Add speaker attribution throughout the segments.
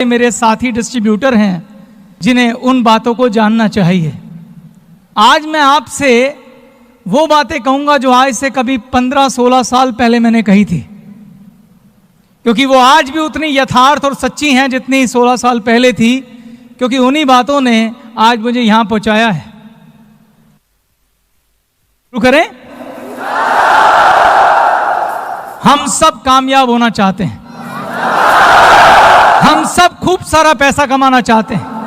Speaker 1: मेरे साथी डिस्ट्रीब्यूटर हैं जिन्हें उन बातों को जानना चाहिए। आज मैं आपसे वो बातें कहूंगा जो आज से कभी 15-16 साल पहले मैंने कही थी, क्योंकि वो आज भी उतनी यथार्थ और सच्ची हैं जितनी 16 साल पहले थी, क्योंकि उन्हीं बातों ने आज मुझे यहां पहुंचाया है। शुरू करें। हम सब कामयाब होना चाहते हैं, हम सब खूब सारा पैसा कमाना चाहते हैं।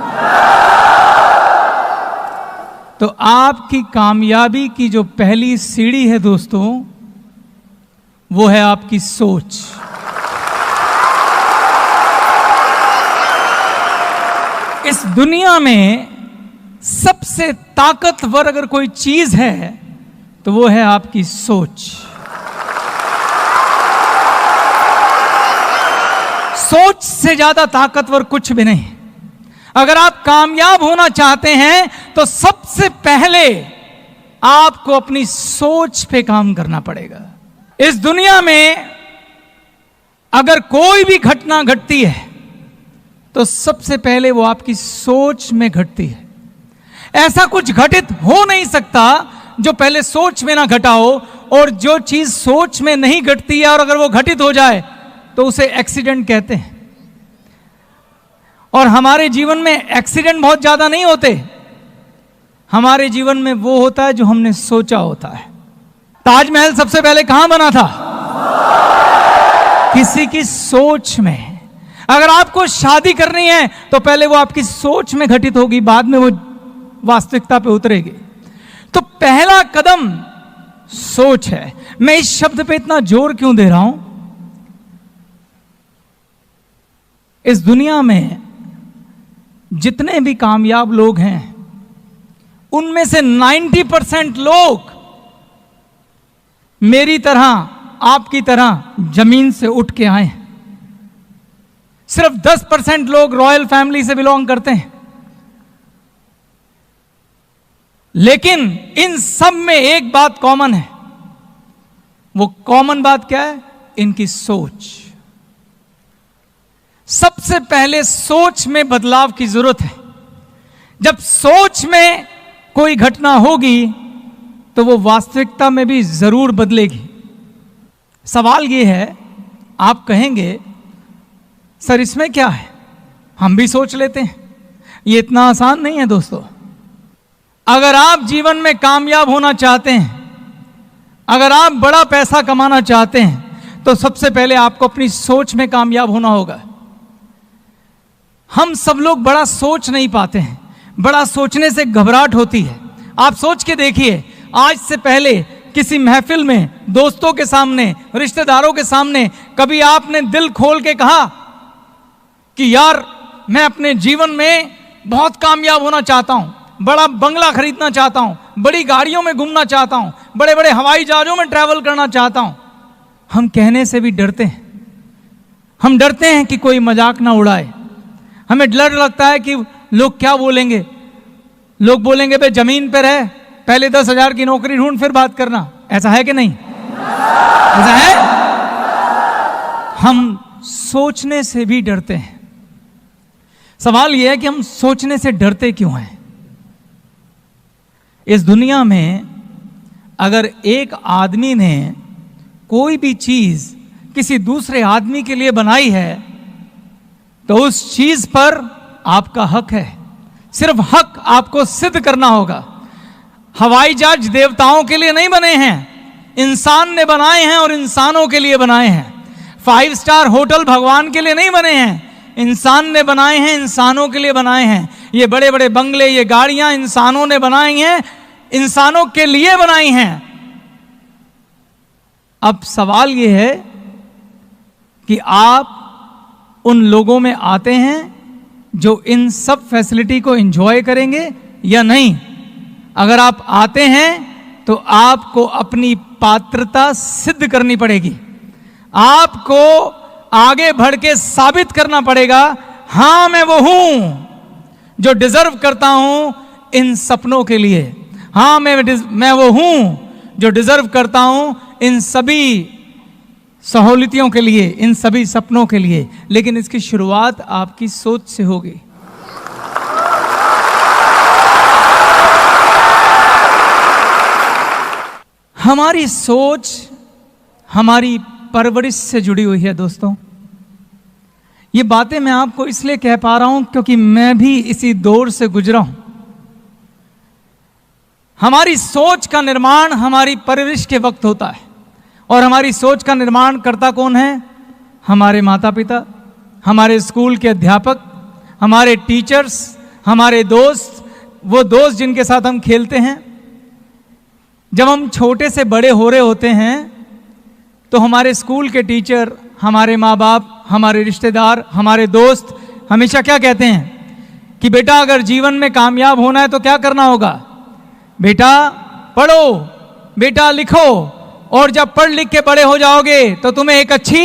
Speaker 1: तो आपकी कामयाबी की जो पहली सीढ़ी है दोस्तों, वो है आपकी सोच। इस दुनिया में सबसे ताकतवर अगर कोई चीज है तो वो है आपकी सोच। सोच से ज्यादा ताकतवर कुछ भी नहीं। अगर आप कामयाब होना चाहते हैं तो सबसे पहले आपको अपनी सोच पे काम करना पड़ेगा। इस दुनिया में अगर कोई भी घटना घटती है तो सबसे पहले वो आपकी सोच में घटती है। ऐसा कुछ घटित हो नहीं सकता जो पहले सोच में ना घटा हो, और जो चीज सोच में नहीं घटती है और अगर वो घटित हो जाए तो उसे एक्सीडेंट कहते हैं। और हमारे जीवन में एक्सीडेंट बहुत ज्यादा नहीं होते, हमारे जीवन में वो होता है जो हमने सोचा होता है। ताजमहल सबसे पहले कहां बना था? किसी की सोच में। अगर आपको शादी करनी है तो पहले वो आपकी सोच में घटित होगी, बाद में वो वास्तविकता पे उतरेगी। तो पहला कदम सोच है। मैं इस शब्द पे इतना जोर क्यों दे रहा हूं? इस दुनिया में जितने भी कामयाब लोग हैं उनमें से 90% लोग मेरी तरह, आपकी तरह जमीन से उठ के आए हैं। सिर्फ 10% लोग रॉयल फैमिली से बिलोंग करते हैं। लेकिन इन सब में एक बात कॉमन है। वो कॉमन बात क्या है? इनकी सोच। सबसे पहले सोच में बदलाव की जरूरत है। जब सोच में कोई घटना होगी तो वो वास्तविकता में भी जरूर बदलेगी। सवाल ये है, आप कहेंगे सर इसमें क्या है, हम भी सोच लेते हैं। ये इतना आसान नहीं है दोस्तों। अगर आप जीवन में कामयाब होना चाहते हैं, अगर आप बड़ा पैसा कमाना चाहते हैं, तो सबसे पहले आपको अपनी सोच में कामयाब होना होगा। हम सब लोग बड़ा सोच नहीं पाते हैं, बड़ा सोचने से घबराहट होती है। आप सोच के देखिए, आज से पहले किसी महफिल में, दोस्तों के सामने, रिश्तेदारों के सामने कभी आपने दिल खोल के कहा कि यार मैं अपने जीवन में बहुत कामयाब होना चाहता हूं, बड़ा बंगला खरीदना चाहता हूं, बड़ी गाड़ियों में घूमना चाहता हूं, बड़े बड़े हवाई जहाजों में ट्रैवल करना चाहता हूं? हम कहने से भी डरते हैं। हम डरते हैं कि कोई मजाक ना उड़ाए। हमें डर लगता है कि लोग क्या बोलेंगे। लोग बोलेंगे बे जमीन पे रह, पहले 10,000 की नौकरी ढूंढ फिर बात करना। ऐसा है कि नहीं? ऐसा है। हम सोचने से भी डरते हैं। सवाल यह है कि हम सोचने से डरते क्यों हैं? इस दुनिया में अगर एक आदमी ने कोई भी चीज किसी दूसरे आदमी के लिए बनाई है तो उस चीज पर आपका हक है। सिर्फ हक आपको सिद्ध करना होगा। हवाई जहाज देवताओं के लिए नहीं बने हैं, इंसान ने बनाए हैं और इंसानों के लिए बनाए हैं। 5 स्टार होटल भगवान के लिए नहीं बने हैं, इंसान ने बनाए हैं, इंसानों के लिए बनाए हैं। ये बड़े बड़े बंगले, ये गाड़ियां इंसानों ने बनाई हैं, इंसानों के लिए बनाई हैं। अब सवाल ये है कि आप उन लोगों में आते हैं जो इन सब फैसिलिटी को एंजॉय करेंगे या नहीं। अगर आप आते हैं तो आपको अपनी पात्रता सिद्ध करनी पड़ेगी। आपको आगे बढ़ के साबित करना पड़ेगा, हां मैं वो हूं जो डिजर्व करता हूं इन सपनों के लिए। हां मैं वो हूं जो डिजर्व करता हूं इन सभी सहूलियतों के लिए, इन सभी सपनों के लिए, लेकिन इसकी शुरुआत आपकी सोच से होगी। हमारी सोच हमारी परवरिश से जुड़ी हुई है दोस्तों। ये बातें मैं आपको इसलिए कह पा रहा हूं क्योंकि मैं भी इसी दौर से गुजरा हूं। हमारी सोच का निर्माण हमारी परवरिश के वक्त होता है, और हमारी सोच का निर्माण करता कौन है? हमारे माता पिता, हमारे स्कूल के अध्यापक, हमारे टीचर्स, हमारे दोस्त, वो दोस्त जिनके साथ हम खेलते हैं। जब हम छोटे से बड़े हो रहे होते हैं तो हमारे स्कूल के टीचर, हमारे माँ बाप, हमारे रिश्तेदार, हमारे दोस्त हमेशा क्या कहते हैं कि बेटा अगर जीवन में कामयाब होना है तो क्या करना होगा? बेटा पढ़ो, बेटा लिखो, और जब पढ़ लिख के बड़े हो जाओगे तो तुम्हें एक अच्छी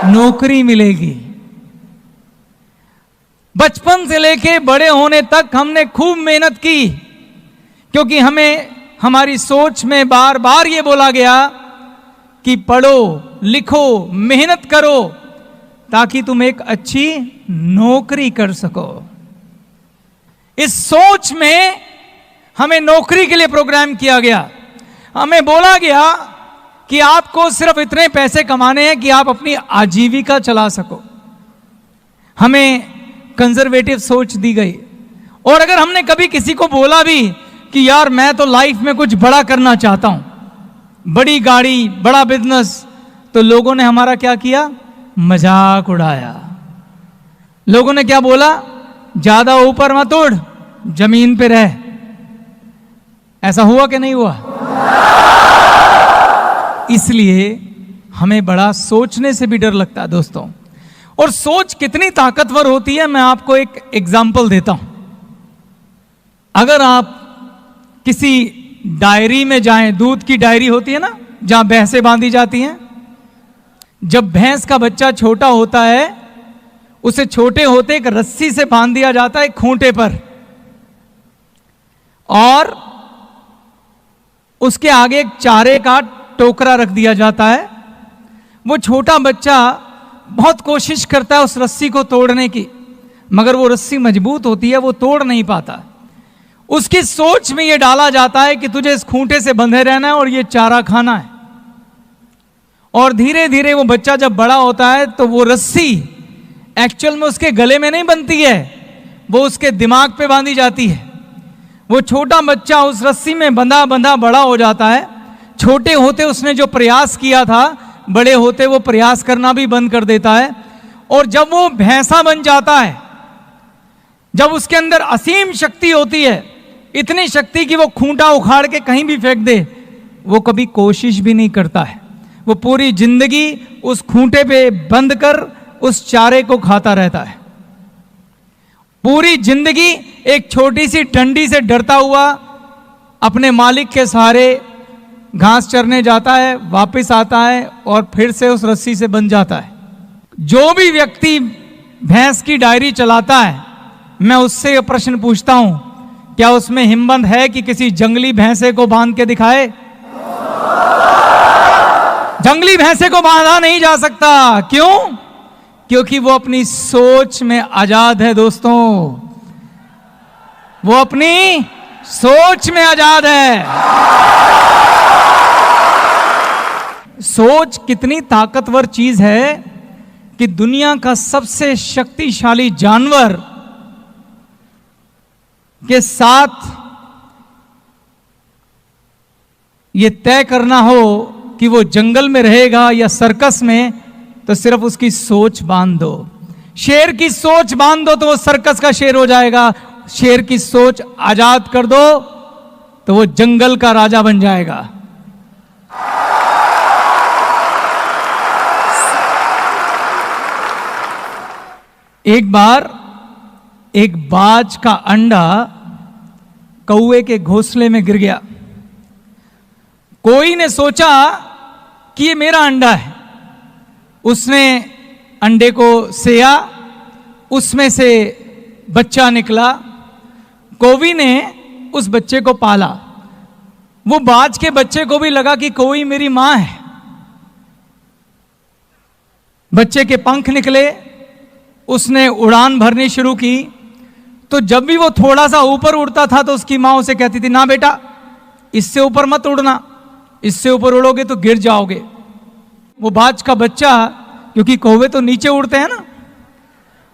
Speaker 1: नौकरी मिलेगी। बचपन से लेके बड़े होने तक हमने खूब मेहनत की, क्योंकि हमें हमारी सोच में बार बार ये बोला गया कि पढ़ो, लिखो, मेहनत करो ताकि तुम एक अच्छी नौकरी कर सको। इस सोच में हमें नौकरी के लिए प्रोग्राम किया गया। हमें बोला गया कि आपको सिर्फ इतने पैसे कमाने हैं कि आप अपनी आजीविका चला सको। हमें कंजर्वेटिव सोच दी गई। और अगर हमने कभी किसी को बोला भी कि यार मैं तो लाइफ में कुछ बड़ा करना चाहता हूं, बड़ी गाड़ी, बड़ा बिजनेस, तो लोगों ने हमारा क्या किया? मजाक उड़ाया। लोगों ने क्या बोला? ज्यादा ऊपर मत उड़, जमीन पे रह। ऐसा हुआ कि नहीं हुआ? इसलिए हमें बड़ा सोचने से भी डर लगता है दोस्तों। और सोच कितनी ताकतवर होती है, मैं आपको एक एग्जाम्पल देता हूं। अगर आप किसी डायरी में जाएं, दूध की डायरी होती है ना, जहां भैंसें बांधी जाती हैं। जब भैंस का बच्चा छोटा होता है, उसे छोटे होते एक रस्सी से बांध दिया जाता है खूंटे पर, और उसके आगे एक चारे का टोकरा रख दिया जाता है। वो छोटा बच्चा बहुत कोशिश करता है उस रस्सी को तोड़ने की, मगर वो रस्सी मजबूत होती है, वो तोड़ नहीं पाता। उसकी सोच में ये डाला जाता है कि तुझे इस खूंटे से बंधे रहना है और ये चारा खाना है। और धीरे धीरे वो बच्चा जब बड़ा होता है तो वो रस्सी एक्चुअल में उसके गले में नहीं बनती है, वो उसके दिमाग पे बांधी जाती है। वो छोटा बच्चा उस रस्सी में बंधा बंधा बड़ा हो जाता है। छोटे होते उसने जो प्रयास किया था, बड़े होते वो प्रयास करना भी बंद कर देता है। और जब वो भैंसा बन जाता है, जब उसके अंदर असीम शक्ति होती है, इतनी शक्ति कि वो खूंटा उखाड़ के कहीं भी फेंक दे, वो कभी कोशिश भी नहीं करता है। वो पूरी जिंदगी उस खूंटे पे बंद कर उस चारे को खाता रहता है। पूरी जिंदगी एक छोटी सी डंडी से डरता हुआ अपने मालिक के सहारे घास चरने जाता है, वापस आता है और फिर से उस रस्सी से बंध जाता है। जो भी व्यक्ति भैंस की डायरी चलाता है, मैं उससे यह प्रश्न पूछता हूं, क्या उसमें हिम्मत है कि किसी जंगली भैंसे को बांध के दिखाए? जंगली भैंसे को बांधा नहीं जा सकता। क्यों? क्योंकि वो अपनी सोच में आजाद है दोस्तों। वो अपनी सोच में आजाद है। सोच कितनी ताकतवर चीज है कि दुनिया का सबसे शक्तिशाली जानवर के साथ ये तय करना हो कि वो जंगल में रहेगा या सर्कस में, तो सिर्फ उसकी सोच बांध दो। शेर की सोच बांध दो तो वो सर्कस का शेर हो जाएगा। शेर की सोच आजाद कर दो तो वो जंगल का राजा बन जाएगा। एक बार एक बाज का अंडा कौवे के घोंसले में गिर गया। कोई ने सोचा कि ये मेरा अंडा है। उसने अंडे को सेया, उसमें से बच्चा निकला। कौवी ने उस बच्चे को पाला। वो बाज के बच्चे को भी लगा कि कोई मेरी मां है। बच्चे के पंख निकले, उसने उड़ान भरनी शुरू की। तो जब भी वो थोड़ा सा ऊपर उड़ता था तो उसकी मां उसे कहती थी, ना बेटा इससे ऊपर मत उड़ना, इससे ऊपर उड़ोगे तो गिर जाओगे। वो बाज का बच्चा, क्योंकि कौवे तो नीचे उड़ते हैं ना,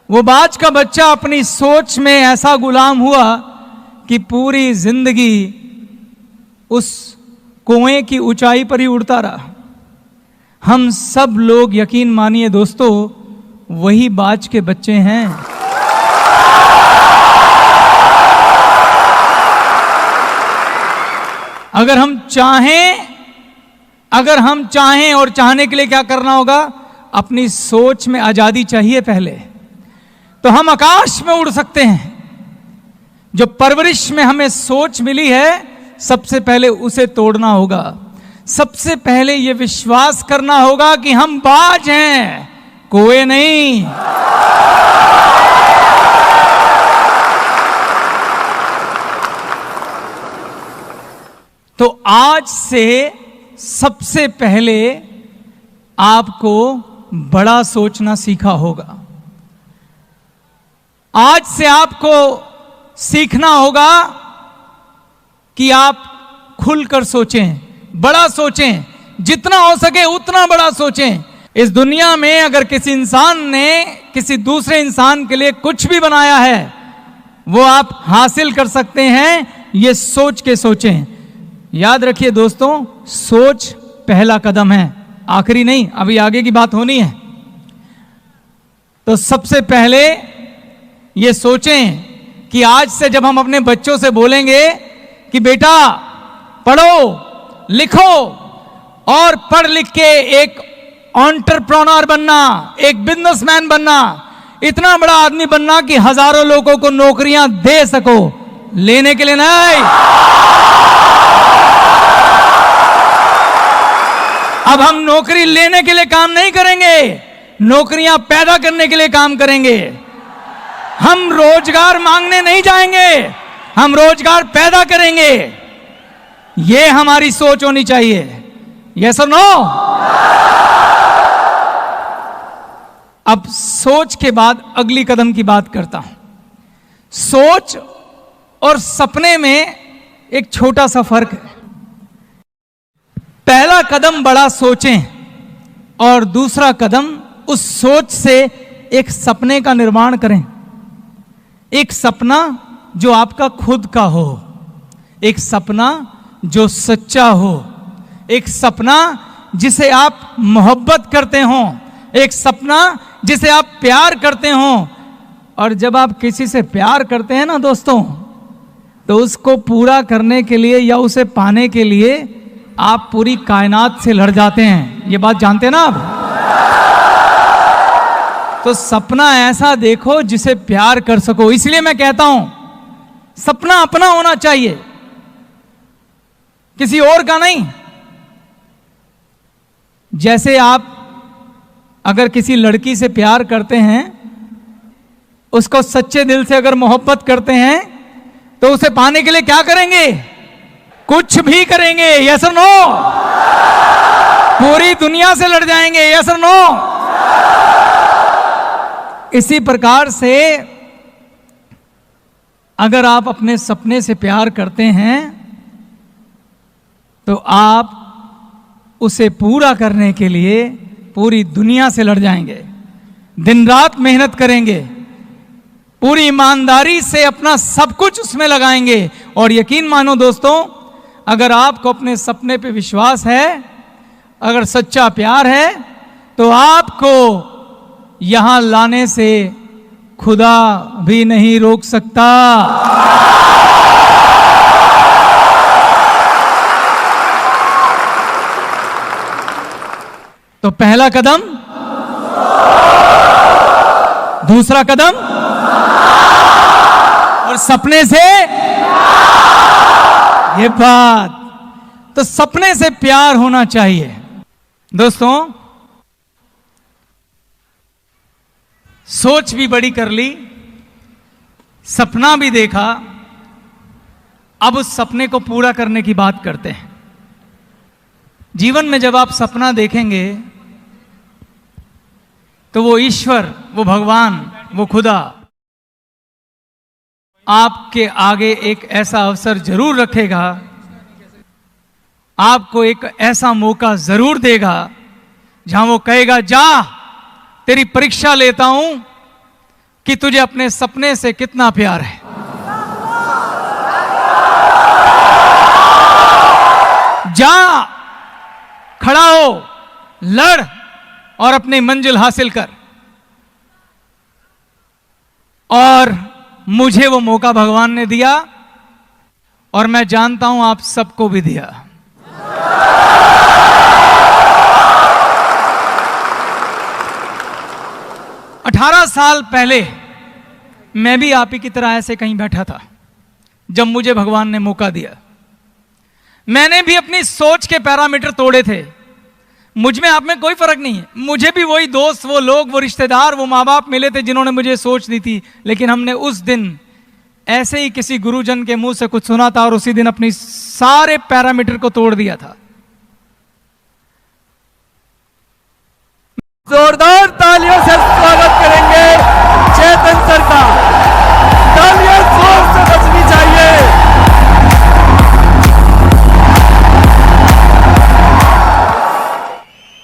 Speaker 1: वो बाज का बच्चा अपनी सोच में ऐसा गुलाम हुआ कि पूरी जिंदगी उस कुएं की ऊंचाई पर ही उड़ता रहा। हम सब लोग यकीन मानिए दोस्तों वही बाज के बच्चे हैं। अगर हम चाहें और चाहने के लिए क्या करना होगा, अपनी सोच में आजादी चाहिए पहले, तो हम आकाश में उड़ सकते हैं। जो परवरिश में हमें सोच मिली है सबसे पहले उसे तोड़ना होगा। सबसे पहले यह विश्वास करना होगा कि हम बाज हैं, कोई नहीं। तो आज से सबसे पहले आपको बड़ा सोचना सीखा होगा। आज से आपको सीखना होगा कि आप खुलकर सोचें, बड़ा सोचें, जितना हो सके उतना बड़ा सोचें। इस दुनिया में अगर किसी इंसान ने किसी दूसरे इंसान के लिए कुछ भी बनाया है वो आप हासिल कर सकते हैं, ये सोच के सोचें। याद रखिए दोस्तों, सोच पहला कदम है, आखिरी नहीं, अभी आगे की बात होनी है। तो सबसे पहले ये सोचें कि आज से जब हम अपने बच्चों से बोलेंगे कि बेटा पढ़ो लिखो और पढ़ लिख के एक एंटरप्रेन्योर बनना, एक बिजनेसमैन बनना, इतना बड़ा आदमी बनना कि हजारों लोगों को नौकरियां दे सको, लेने के लिए नहीं। अब हम नौकरी लेने के लिए काम नहीं करेंगे, नौकरियां पैदा करने के लिए काम करेंगे। हम रोजगार मांगने नहीं जाएंगे, हम रोजगार पैदा करेंगे। यह हमारी सोच होनी चाहिए। यस और नो? अब सोच के बाद अगली कदम की बात करता हूं। सोच और सपने में एक छोटा सा फर्क है। पहला कदम बड़ा सोचें और दूसरा कदम उस सोच से एक सपने का निर्माण करें। एक सपना जो आपका खुद का हो, एक सपना जो सच्चा हो, एक सपना जिसे आप मोहब्बत करते हो, एक सपना जिसे आप प्यार करते हो। और जब आप किसी से प्यार करते हैं ना दोस्तों, तो उसको पूरा करने के लिए या उसे पाने के लिए आप पूरी कायनात से लड़ जाते हैं। ये बात जानते हैं ना आप? तो सपना ऐसा देखो जिसे प्यार कर सको। इसलिए मैं कहता हूं सपना अपना होना चाहिए, किसी और का नहीं। जैसे आप अगर किसी लड़की से प्यार करते हैं, उसको सच्चे दिल से अगर मोहब्बत करते हैं, तो उसे पाने के लिए क्या करेंगे? कुछ भी करेंगे। यस और नो? पूरी दुनिया से लड़ जाएंगे। यस और नो? इसी प्रकार से अगर आप अपने सपने से प्यार करते हैं तो आप उसे पूरा करने के लिए पूरी दुनिया से लड़ जाएंगे, दिन रात मेहनत करेंगे, पूरी ईमानदारी से अपना सब कुछ उसमें लगाएंगे। और यकीन मानो दोस्तों, अगर आपको अपने सपने पे विश्वास है, अगर सच्चा प्यार है, तो आपको यहां लाने से खुदा भी नहीं रोक सकता। तो पहला कदम, दूसरा कदम, और सपने से ये बात, तो सपने से प्यार होना चाहिए दोस्तों। सोच भी बड़ी कर ली, सपना भी देखा, अब उस सपने को पूरा करने की बात करते हैं। जीवन में जब आप सपना देखेंगे तो वो ईश्वर, वो भगवान, वो खुदा आपके आगे एक ऐसा अवसर जरूर रखेगा, आपको एक ऐसा मौका जरूर देगा जहां वो कहेगा, जा तेरी परीक्षा लेता हूं कि तुझे अपने सपने से कितना प्यार है। जा, खड़ा हो, लड़ और अपनी मंजिल हासिल कर। और मुझे वो मौका भगवान ने दिया और मैं जानता हूं आप सबको भी दिया। अठारह साल पहले मैं भी आप ही की तरह ऐसे कहीं बैठा था जब मुझे भगवान ने मौका दिया। मैंने भी अपनी सोच के पैरामीटर तोड़े थे। मुझ में आप में कोई फर्क नहीं है। मुझे भी वही दोस्त, वो लोग, वो रिश्तेदार, वो माँ बाप मिले थे जिन्होंने मुझे सोच दी थी। लेकिन हमने उस दिन ऐसे ही किसी गुरुजन के मुंह से कुछ सुना था और उसी दिन अपनी सारे पैरामीटर को तोड़ दिया था।
Speaker 2: जोरदार तालियों से स्वागत करेंगे चेतन सर का। तालियां जोर से बजनी चाहिए।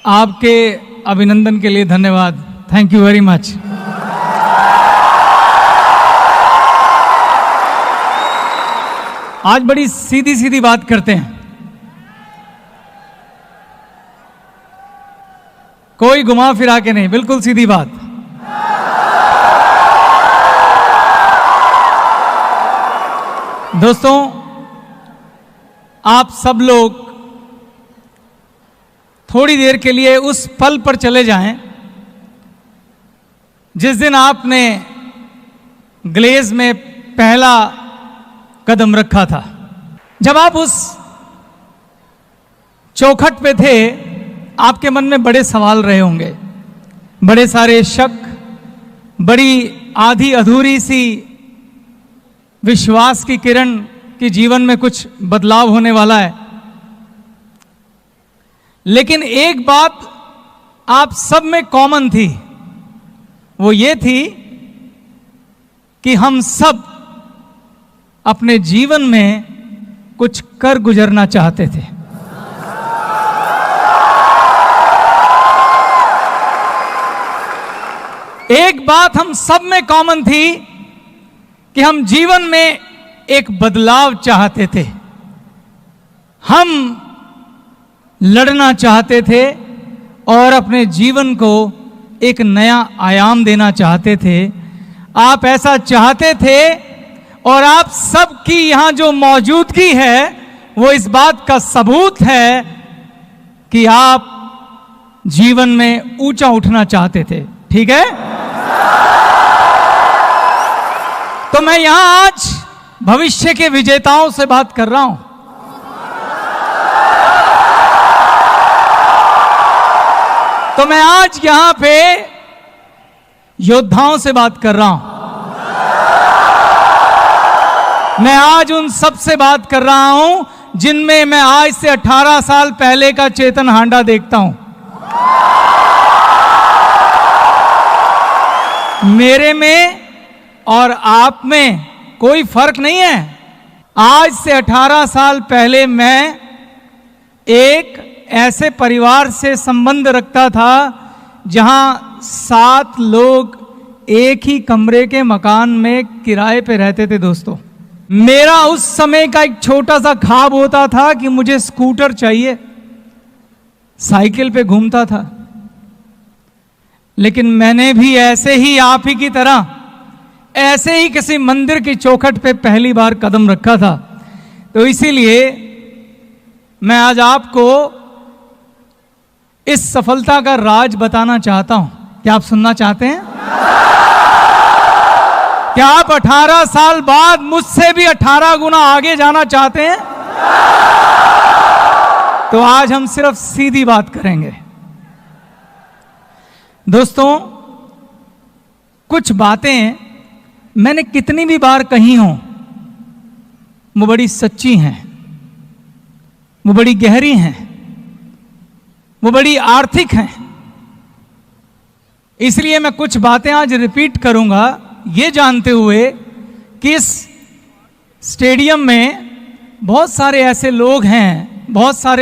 Speaker 1: आपके अभिनंदन के लिए धन्यवाद। Thank you very much. आज बड़ी सीधी सीधी बात करते हैं, कोई घुमा फिरा के नहीं, बिल्कुल सीधी बात। दोस्तों, आप सब लोग थोड़ी देर के लिए उस पल पर चले जाएं जिस दिन आपने ग्लेज में पहला कदम रखा था। जब आप उस चौखट पे थे, आपके मन में बड़े सवाल रहे होंगे, बड़े सारे शक, बड़ी आधी अधूरी सी विश्वास की किरण कि जीवन में कुछ बदलाव होने वाला है। लेकिन एक बात आप सब में कॉमन थी, वो ये थी कि हम सब अपने जीवन में कुछ कर गुजरना चाहते थे। एक बात हम सब में कॉमन थी कि हम जीवन में एक बदलाव चाहते थे। हम लड़ना चाहते थे और अपने जीवन को एक नया आयाम देना चाहते थे। आप ऐसा चाहते थे और आप सबकी यहां जो मौजूदगी है वो इस बात का सबूत है कि आप जीवन में ऊंचा उठना चाहते थे। ठीक है? तो मैं यहां आज भविष्य के विजेताओं से बात कर रहा हूं। तो मैं आज यहां पे योद्धाओं से बात कर रहा हूं। मैं आज उन सब से बात कर रहा हूं जिनमें मैं आज से 18 साल पहले का चेतन हांडा देखता हूं। मेरे में और आप में कोई फर्क नहीं है। आज से 18 साल पहले मैं एक ऐसे परिवार से संबंध रखता था जहां 7 लोग एक ही कमरे के मकान में किराए पे रहते थे। दोस्तों, मेरा उस समय का एक छोटा सा ख्वाब होता था कि मुझे स्कूटर चाहिए, साइकिल पे घूमता था। लेकिन मैंने भी ऐसे ही आप ही की तरह ऐसे ही किसी मंदिर की चौखट पे पहली बार कदम रखा था। तो इसीलिए मैं आज आपको इस सफलता का राज बताना चाहता हूं। क्या आप सुनना चाहते हैं? क्या आप 18 साल बाद मुझसे भी 18 गुना आगे जाना चाहते हैं? तो आज हम सिर्फ सीधी बात करेंगे। दोस्तों, कुछ बातें मैंने कितनी भी बार कही हों, वो बड़ी सच्ची हैं, वो बड़ी गहरी हैं, वो बड़ी आर्थिक हैं। इसलिए मैं कुछ बातें आज रिपीट करूंगा, ये जानते हुए कि इस स्टेडियम में बहुत सारे ऐसे लोग हैं, बहुत सारे